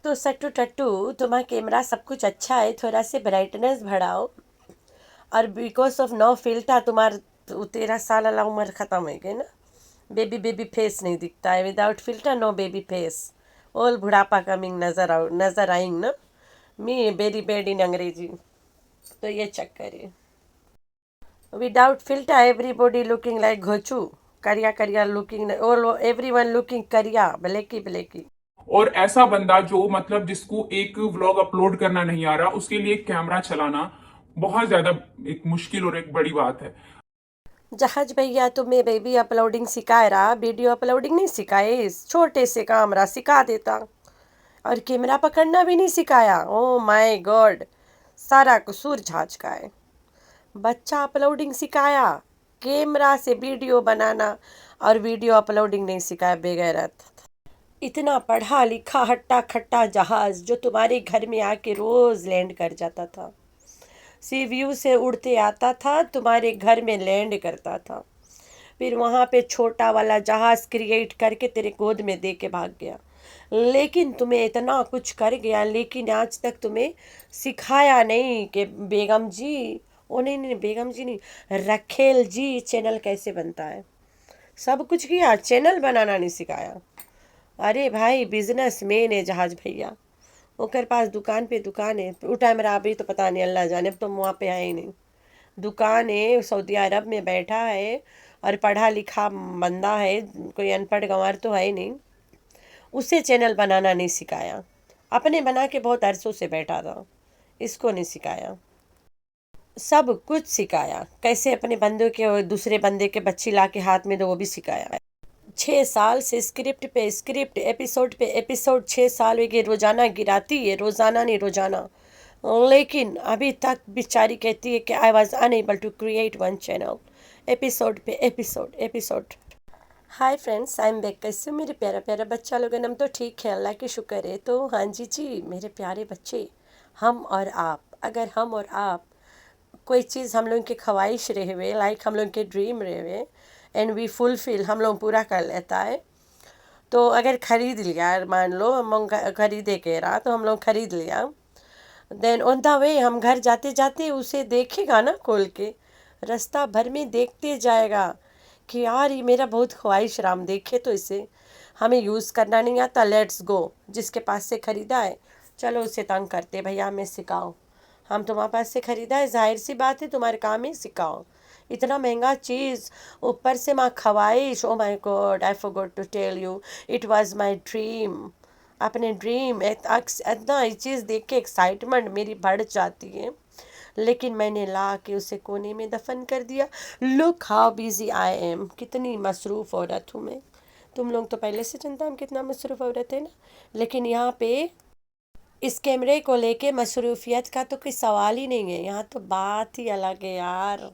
तो सट्टू टट्टू, तुम्हारा कैमरा सब कुछ अच्छा है, थोड़ा से ब्राइटनेस बढ़ाओ। और बिकॉज ऑफ नो फिल्टर तुम्हारा 13 साल वाला उम्र ख़त्म हो गई ना। बेबी बेबी फेस नहीं दिखता है, without filter no baby face. All बुढ़ापा कमिंग नज़र आइंग ना। मी वेरी बैड इन अंग्रेजी। तो ये चक्कर है। Without filter everybody looking like घोचू। करिया करिया लुकिंग, ऑल एवरीवन लुकिंग करिया, ब्लैकी ब्लैकी। और ऐसा बंदा जो मतलब जिसको एक व्लॉग अपलोड करना नहीं आ रहा, उसके लिए कैमरा चलाना बहुत ज्यादा एक मुश्किल और एक बड़ी बात है। जहाज भैया तुम्हें बेबी अपलोडिंग सिखाए रहा, वीडियो अपलोडिंग नहीं सिखाए। इस छोटे से कैमरा सिखा देता। और कैमरा पकड़ना भी नहीं सिखाया। ओ माय गॉड, सारा कसूर जहाज का है। बच्चा अपलोडिंग सिखाया, कैमरा से वीडियो बनाना और वीडियो अपलोडिंग नहीं सिखाया, बेगैरत। इतना पढ़ा लिखा हट्टा खट्टा जहाज जो तुम्हारे घर में आके रोज लैंड कर जाता था। सी व्यू से उड़ते आता था, तुम्हारे घर में लैंड करता था। फिर वहाँ पे छोटा वाला जहाज क्रिएट करके तेरे गोद में दे के भाग गया। लेकिन तुम्हें इतना कुछ कर गया, लेकिन आज तक तुम्हें सिखाया नहीं कि बेगम जी, ओ नहीं नहीं बेगम जी नहीं, रखेल जी, चैनल कैसे बनता है। सब कुछ किया, चैनल बनाना नहीं सिखाया। अरे भाई बिजनेस मैन है जहाज भैया। ओकर पास दुकान है। उठा मेरा अभी तो पता नहीं, अल्लाह जाने, अब तो वहाँ पे है ही नहीं। दुकान है, सऊदी अरब में बैठा है और पढ़ा लिखा बंदा है, कोई अनपढ़ गंवार तो है ही नहीं। उसे चैनल बनाना नहीं सिखाया। अपने बना के बहुत अरसों से बैठा था, इसको नहीं सिखाया। सब कुछ सिखाया, कैसे अपने बंदों के और दूसरे बंदे के बच्ची ला के हाथ में दो, वो भी सिखाया। 6 साल से स्क्रिप्ट पे स्क्रिप्ट, एपिसोड पे एपिसोड, 6 साल हो गए, रोजाना गिराती है, रोजाना नहीं रोजाना। लेकिन अभी तक बेचारी कहती है कि I was unable to create one channel. Episode पे episode episode. Hi friends, I am back. कैसे हो मेरे प्यारा प्यारा बच्चा लोग? हम तो ठीक है, अल्लाह की शुक्र है। तो हाँ जी जी मेरे प्यारे बच्चे, हम और आप, अगर हम और आप कोई चीज़ हम लोग की ख्वाहिश रहे हुए, लाइक हम लोग के ड्रीम रहे हुए, एंड वी फुलफिल, हम लोग पूरा कर लेता है। तो अगर खरीद लिया, मान लो हम लोग खरीदे के रहा, तो हम लोग खरीद लिया। देन ऑन द वे हम घर जाते जाते उसे देखेगा ना खोल के, रास्ता भर में देखते जाएगा कि यार ये मेरा बहुत ख्वाहिश राम, देखे तो इसे। हमें यूज़ करना नहीं आता, लेट्स गो, जिसके पास से ख़रीदा है चलो उसे तंग करते, भैया हमें सिखाओ। हम तुम्हारे पास से ख़रीदा है, जाहिर सी बात है तुम्हारे काम ही सिखाओ। इतना महंगा चीज़, ऊपर से माँ ख्वाहिश। Oh my god, I forgot to tell you, it was my dream. अपने ड्रीम इतना ये चीज़ देख के एक्साइटमेंट मेरी बढ़ जाती है, लेकिन मैंने ला के उसे कोने में दफन कर दिया। Look how busy I am, कितनी मसरूफ़ औरत हूँ मैं। तुम लोग तो पहले से जानता हम कितना मसरूफ़ औरत है ना। लेकिन यहाँ पे इस कैमरे को लेके मसरूफियत का तो कोई सवाल ही नहीं है, यहाँ तो बात ही अलग है यार।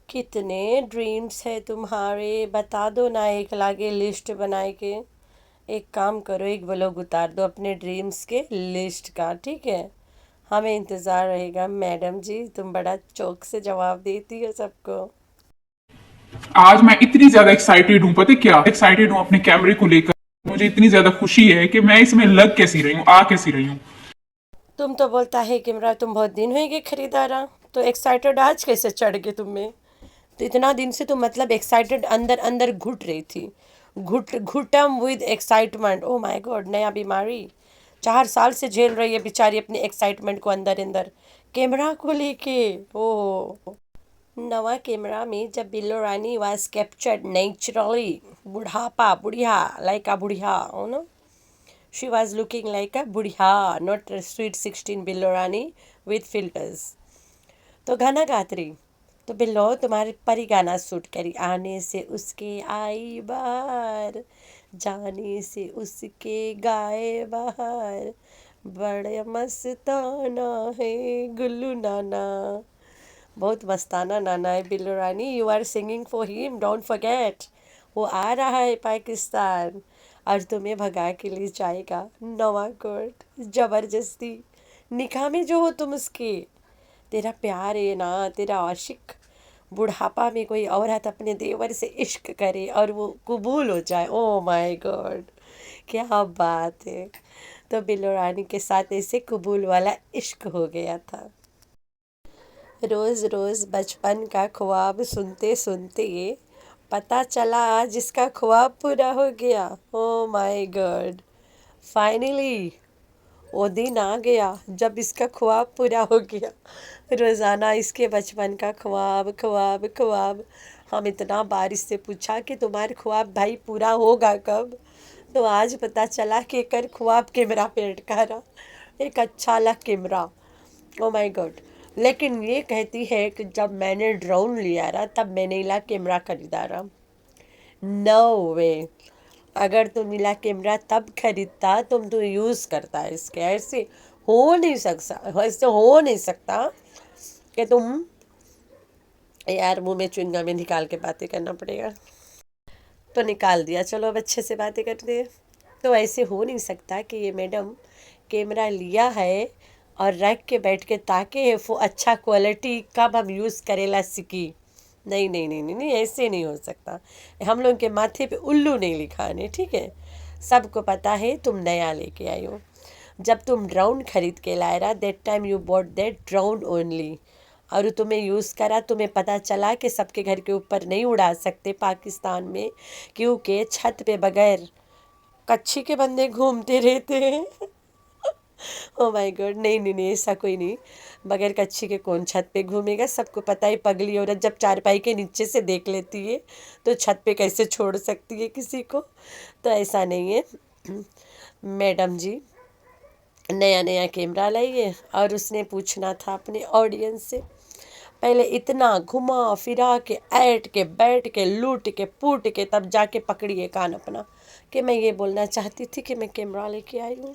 कितने ड्रीम्स है तुम्हारे, बता दो ना, एक लागे लिस्ट बनाए के। एक काम करो, एक ब्लॉग उतार दो अपने ड्रीम्स के लिस्ट का, ठीक है। हमें इंतज़ार रहेगा। मैडम जी तुम बड़ा चौक से जवाब देती हो सबको। आज मैं इतनी ज्यादा एक्साइटेड हूँ, पता है क्या एक्साइटेड हूँ अपने कैमरे को लेकर। मुझे इतनी ज्यादा खुशी है कि मैं इसमें लग कैसी रही हूँ, आ कैसी रही हूँ। तुम तो बोलता है कि मेरा तुम बहुत दिन होएगे खरीदारा, तो एक्साइटेड आज कैसे चढ़ गए तुम में? तो इतना दिन से तुम मतलब एक्साइटेड अंदर अंदर घुट रही थी, घुटम with excitement. Oh my God, नया बीमारी। 4 साल से झेल रही है बेचारी अपने एक्साइटमेंट को अंदर अंदर, कैमरा को लेके। ओ नवा कैमरा में जब बिल्लो रानी वाज कैप्चर्ड नेचुरली, बुढ़ापा बुढ़िया, लाइक अ बुढ़िया, हो no, she was looking like a बुढ़िया, नॉट स्वीट 16 बिल्लो रानी विथ फिल्टर्स। तो गाना गात रही, तो बिल्लो तुम्हारे पर ही गाना सूट करी। आने से उसके आई बाहर, जाने से उसके गाए बाहर, बड़े मस्ताना है गुल्लू नाना। बहुत मस्ताना नाना है Billu Rani, you are singing for him, don't forget. वो आ रहा है पाकिस्तान और तुम्हें भगा के ले जाएगा नवा कोर्ट, जबरदस्ती। निकाह में जो हो तुम उसके, तेरा प्यार है ना, तेरा आशिक। बुढ़ापा में कोई औरत अपने देवर से इश्क करे और वो कबूल हो जाए, ओ माय गॉड, क्या बात है। तो बिल्लो रानी के साथ ऐसे कबूल वाला इश्क हो गया था। रोज रोज बचपन का ख्वाब सुनते सुनते पता चला आज इसका ख्वाब पूरा हो गया। ओ माय गॉड, फाइनली वो दिन आ गया जब इसका ख्वाब पूरा हो गया। रोज़ाना इसके बचपन का ख्वाब ख्वाब ख्वाब। हम इतना बार इससे पूछा कि तुम्हारा ख्वाब भाई पूरा होगा कब, तो आज पता चला कि कर ख्वाब कैमरा पे अटका रहा, एक अच्छा वाला कैमरा। O my God. लेकिन ये कहती है कि जब मैंने ड्रोन लिया रहा तब मैंने इला कैमरा खरीदा रहा। नो वे। अगर तुम नीला कैमरा तब खरीदता तुम तो यूज़ करता है इसके। ऐसे हो नहीं सकता, ऐसे हो नहीं सकता कि तुम, यार मुंह में च्युइंगम में निकाल के बातें करना पड़ेगा, तो निकाल दिया। चलो अब अच्छे से बातें करते हैं। तो ऐसे हो नहीं सकता कि ये मैडम कैमरा लिया है और रख के बैठ के ताके है वो अच्छा क्वालिटी कब हम यूज़ करेला सीखी। नहीं नहीं नहीं नहीं नहीं, ऐसे नहीं हो सकता। हम लोग के माथे पे उल्लू नहीं लिखाने, ठीक है। सबको पता है तुम नया लेके आई हो। जब तुम ड्रोन खरीद के लाए रहा that time you bought that drone only, और तुम्हें यूज़ करा, तुम्हें पता चला कि सबके घर के ऊपर नहीं उड़ा सकते पाकिस्तान में, क्योंकि छत पे बगैर कच्छी के बंदे घूमते रहते हैं। ओ माय गॉड, नहीं नहीं नहीं, ऐसा कोई नहीं। बगैर कच्छी के कौन छत पे घूमेगा। सबको पता है पगली औरत जब चारपाई के नीचे से देख लेती है तो छत पे कैसे छोड़ सकती है किसी को। तो ऐसा नहीं है। मैडम जी नया नया कैमरा लाइए और उसने पूछना था अपने ऑडियंस से। पहले इतना घुमा फिरा के ऐट के बैठ के लूट के पूट के तब जाके पकड़िए कान अपना कि मैं ये बोलना चाहती थी कि मैं कैमरा लेके आई हूँ।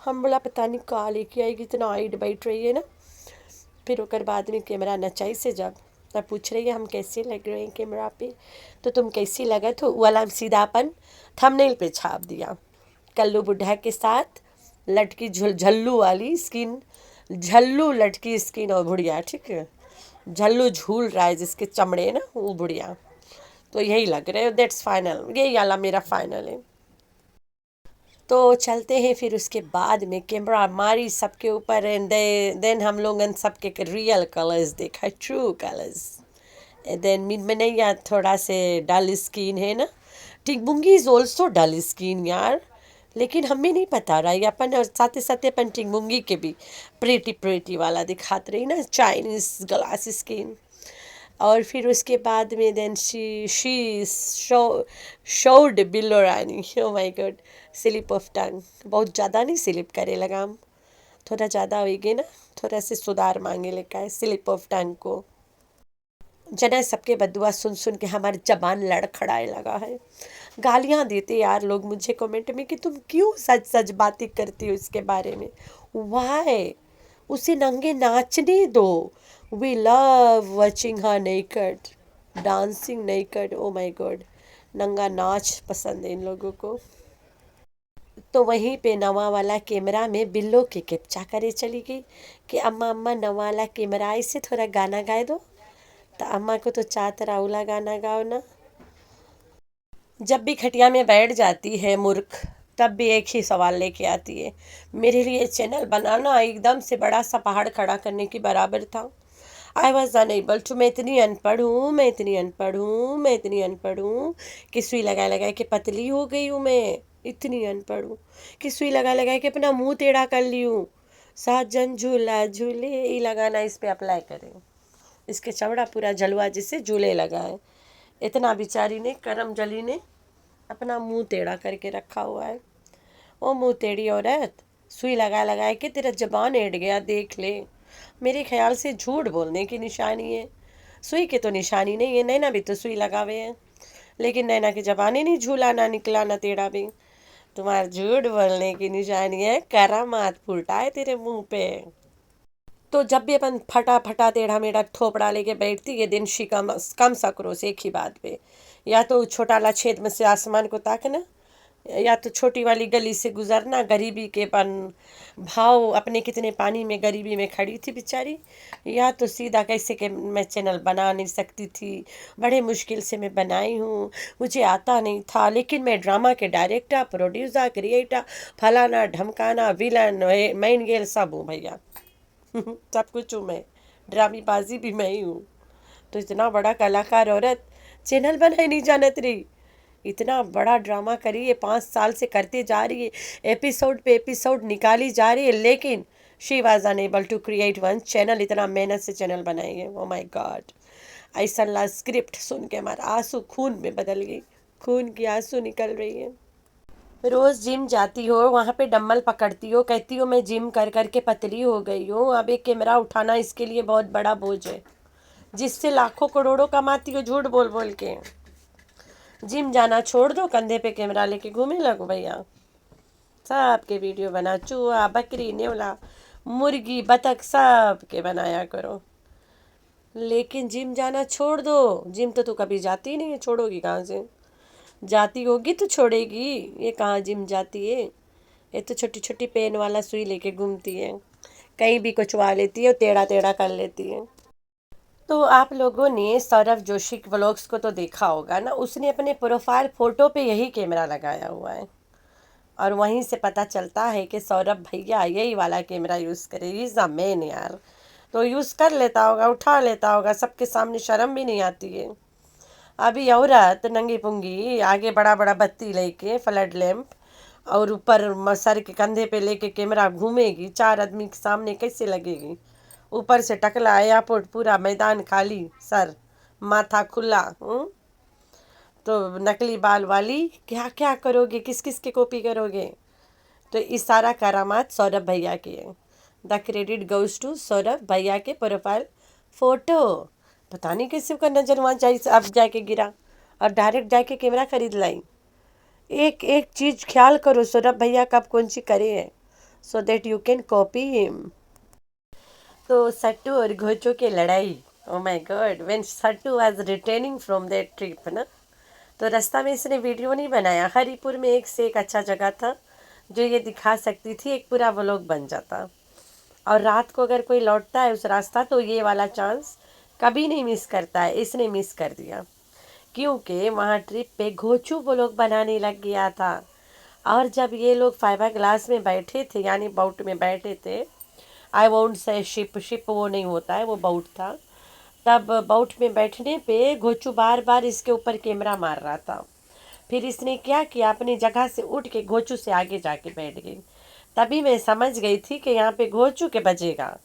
हम बोला पता नहीं कहाँ लेके आएगी, इतना आइट बैठ रही है ना। फिर ओकर बाद में कैमरा नचाई से जब तब पूछ रही है हम कैसे लग रहे हैं कैमरा पे, तो तुम कैसी लगा, तो वाला सीधापन थंबनेल पे छाप दिया। कल्लू बुढ़ा के साथ लटकी झल्लू वाली स्किन, झल्लू लटकी स्किन और बुढ़िया, ठीक है। झल्लू झूल रहा है जिसके चमड़े ना, वो बुढ़िया। तो यही लग रहे हो, दैट्स फाइनल, यही वाला मेरा फाइनल है। तो चलते हैं फिर उसके बाद में कैमरा मारी सबके ऊपर एंड देन हम लोग सबके रियल कलर्स देखा, ट्रू कलर्स। देन मैंने यार थोड़ा से डल स्किन है ना, टिंगमुंगी इज ऑल्सो डल स्किन यार, लेकिन हमें नहीं पता रहा। ये अपन और साथ साथ अपन टिंगमुंगी के भी प्रेटी प्रेटी वाला दिखाते रही ना, चाइनीज ग्लास स्किन। और फिर उसके बाद में then she showed Billo Rani, oh my God, slip of tongue. बहुत ज़्यादा नहीं स्लिप करे लगाम, थोड़ा ज़्यादा होगी ना, थोड़ा से सुधार मांगे लेका है स्लिप ऑफ टंग को। जना सबके बदुआ सुन सुन के हमारी जबान लड़खड़ाए लगा है। गालियाँ देते यार लोग मुझे कमेंट में कि तुम क्यों सच सच बातें करती हो इसके बारे में। वाई, उसे नंगे नाचने दो। We love watching her naked, dancing naked. Oh my god, नंगा नाच पसंद है इन लोगों को। तो वहीं पे नवा वाला कैमरा में बिल्लो के कैप्चा करे चली गई कि अम्मा अम्मा नवा वाला कैमरा से थोड़ा गाना गाए दो। तो अम्मा को तो चाहत राउला गाना गाओ ना। जब भी खटिया में बैठ जाती है मूर्ख, तब भी एक ही सवाल लेके आती है, मेरे लिए चैनल बनाना एकदम से बड़ा सा पहाड़ खड़ा करने के बराबर था। आई वॉज अनेबल टू, मैं इतनी अनपढ़ हूँ, मैं इतनी अनपढ़ हूँ, मैं इतनी अनपढ़ हूँ कि सुई लगा लगा के पतली हो गई हूँ। मैं इतनी अनपढ़ हूँ कि सुई लगा लगा के अपना मुंह टेढ़ा कर ली हूँ। साजन झूला झूले, ये लगाना इस पे अप्लाई करें, इसके चौड़ा पूरा जलवा जिससे झूले लगा है। इतना बेचारी ने करम जली ने अपना मुंह टेढ़ा करके रखा हुआ है। ओ मुंह टेढ़ी औरत, सुई लगा लगा के तेरा जबान एड़ गया, देख ले। मेरे ख्याल से झूठ बोलने की निशानी है, सुई के तो निशानी नहीं है। नैना भी तो सुई लगावे हैं, लेकिन नैना के जबान ही नहीं झूला ना निकला ना टेढ़ा भी। तुम्हारा झूठ बोलने की निशानी है, करामात फूटा है तेरे मुंह पे। तो जब भी अपन फटा फटा टेढ़ा मेढ़ा थोपड़ा लेके बैठती है दिन शी कम सकरो से एक ही बात पे, या तो छोटा ला छेद में से आसमान को ताकना, या तो छोटी वाली गली से गुजरना, गरीबी के पन भाव अपने कितने पानी में गरीबी में खड़ी थी बेचारी, या तो सीधा कैसे कि मैं चैनल बना नहीं सकती थी, बड़े मुश्किल से मैं बनाई हूँ, मुझे आता नहीं था, लेकिन मैं ड्रामा के डायरेक्टर, प्रोड्यूसर, क्रिएटर, फलाना ढमकाना, विलन, मेन गेल सब हूँ भैया। सब कुछ हूँ मैं, ड्रामेबाजी भी मैं ही हूँ। तो इतना बड़ा कलाकार औरत चैनल बनाई नहीं जानत रही, इतना बड़ा ड्रामा करी है, 5 साल से करते जा रही है, एपिसोड पे एपिसोड निकाली जा रही है, लेकिन she was unable to create one channel. इतना मेहनत से चैनल बनाई है, ओ माई गॉड। ऐसा ला स्क्रिप्ट सुन के हमारा आंसू खून में बदल गई, खून की आंसू निकल रही है। रोज जिम जाती हो, वहाँ पे डम्बल पकड़ती हो, कहती हो मैं जिम कर कर के पतली हो गई हूँ, अब एक कैमरा उठाना इसके लिए बहुत बड़ा बोझ है, जिससे लाखों करोड़ों कमाती हो झूठ बोल बोल के। जिम जाना छोड़ दो, कंधे पे कैमरा लेके घूमने लगो भैया, सबके वीडियो बना, चूहा, बकरी, नेवला, मुर्गी, बतख, सब के बनाया करो। लेकिन जिम जाना छोड़ दो। जिम तो तू कभी जाती ही नहीं है, छोड़ोगी कहाँ से? जाती होगी तो छोड़ेगी, ये कहाँ जिम जाती है, ये तो छोटी छोटी पेन वाला सुई लेके घूमती है, कहीं भी कुचवा लेती है और टेढ़ा टेढ़ा कर लेती है। तो आप लोगों ने सौरभ जोशी व्लॉग्स को तो देखा होगा ना, उसने अपने प्रोफाइल फोटो पे यही कैमरा लगाया हुआ है, और वहीं से पता चलता है कि सौरभ भैया यही वाला कैमरा यूज़ करे। इज अ मैन यार, तो यूज़ कर लेता होगा, उठा लेता होगा, सबके सामने शर्म भी नहीं आती है। अभी औरत नंगी पुंगी आगे बड़ा बड़ा बत्ती लेके फ्लड लैंप, और ऊपर सर के कंधे पे लेके कैमरा घूमेगी, 4 आदमी के सामने कैसे लगेगी? ऊपर से टकला एयरपोर्ट, पूरा मैदान खाली, सर माथा खुला। तो नकली बाल वाली क्या क्या करोगे, किस किस की कॉपी करोगे? तो इस सारा करामात सौरभ भैया की है। The credit goes to Saurabh भैया के प्रोफाइल फोटो। पता नहीं कैसे का नजर वहाँ जाए, अब जाके गिरा और डायरेक्ट जाके कैमरा खरीद लाई। एक एक चीज ख्याल करो, सौरभ भैया कब कौन सी करे है, so that you can copy him. तो सट्टू और घोचो की लड़ाई, oh my God, when Sattu was returning from that trip ना, तो रास्ता में इसने वीडियो नहीं बनाया। हरिपुर में एक से एक अच्छा जगह था जो ये दिखा सकती थी, एक पूरा व्लॉग बन जाता। और रात को अगर कोई लौटता है उस रास्ता, तो ये वाला चांस कभी नहीं मिस करता है, इसने मिस कर दिया, क्योंकि वहाँ ट्रिप पे घोचू व्लॉग बनाने लग गया था। और जब ये लोग फाइबर ग्लास में बैठे थे, यानी बाउट में बैठे थे, I won't say ship, ship वो नहीं होता है, वो बाउट था, तब बाउट में बैठने पे घोचू बार बार इसके ऊपर कैमरा मार रहा था। फिर इसने क्या किया, अपनी जगह से उठ के घोचू से आगे जाके बैठ गई। तभी मैं समझ गई थी कि यहाँ पे घोचू के बजेगा,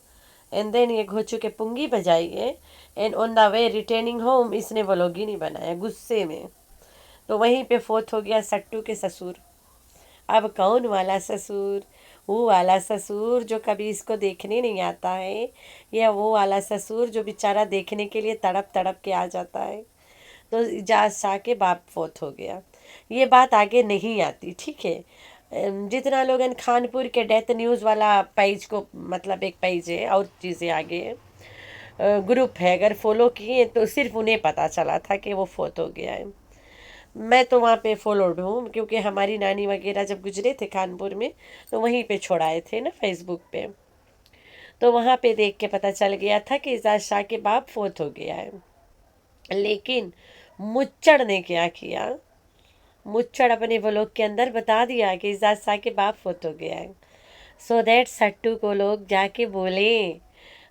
एंड देन ये घोचू के पुंगी बजाई है, and on the way returning home इसने व्लॉग ही नहीं बनाया गुस्से में। तो वहीं पे फोत हो गया सट्टू के ससुर। अब कौन वाला ससुर? वो वाला ससुर जो कभी इसको देखने नहीं आता है, या वो वाला ससुर जो बेचारा देखने के लिए तड़प तड़प के आ जाता है? तो इजाज शाह के बाप फोत हो गया। ये बात आगे नहीं आती, ठीक है। जितना लोग खानपुर के डेथ न्यूज़ वाला पेज को, मतलब एक पेज है और चीज़ें आगे ग्रुप है, अगर फॉलो किए तो सिर्फ उन्हें पता चला था कि वो फोत हो गया है। मैं तो वहाँ पे फॉलोड हूँ, क्योंकि हमारी नानी वगैरह जब गुजरे थे कानपुर में, तो वहीं पे छोड़ाए थे ना फेसबुक पे, तो वहाँ पे देख के पता चल गया था कि इजाज शाह के बाप फोत हो गया है। लेकिन मुच्चड़ ने क्या किया, मुच्चड़ अपने व्लॉग के अंदर बता दिया कि इजाज शाह के बाप फोत हो गया है, सो दैट सट्टू को लोग जाके बोले,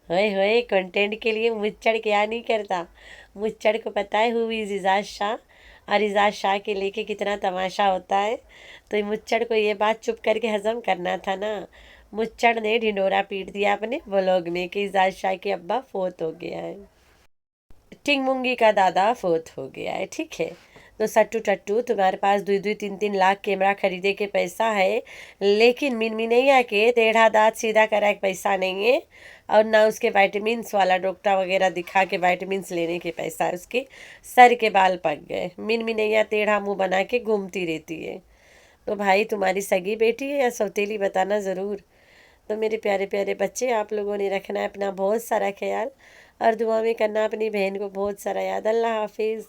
होए होए, कंटेंट के लिए मुच्चड़ क्या नहीं करता। मुच्चड़ को पता है हु इज़ इजाज शाह, और इजाज शाह के लेके कितना तमाशा होता है। तो मुच्चड़ को ये बात चुप करके हजम करना था ना। मुच्चड़ ने ढिंडोरा पीट दिया अपने व्लॉग में कि इजाज शाह के अब्बा फोत हो गया है, टिंगमुंगी का दादा फोत हो गया है, ठीक है। तो सट्टू टट्टू, तुम्हारे पास 2-2, 3-3 लाख कैमरा खरीदे के पैसा है, लेकिन मिनमिनैया के टेढ़ा दांत सीधा करा के पैसा नहीं है, और ना उसके वाइटमिन्स वाला डॉक्टर वगैरह दिखा के वाइटमिन्स लेने के पैसा है। उसके सर के बाल पक गए, मिनमिनैया टेढ़ा मुंह बना के घूमती रहती है। तो भाई तुम्हारी सगी बेटी है या सौतेली, बताना ज़रूर। तो मेरे प्यारे प्यारे बच्चे, आप लोगों ने रखना है अपना बहुत सारा ख्याल, और दुआ में करना अपनी बहन को बहुत सारा याद। अल्लाह हाफिज़।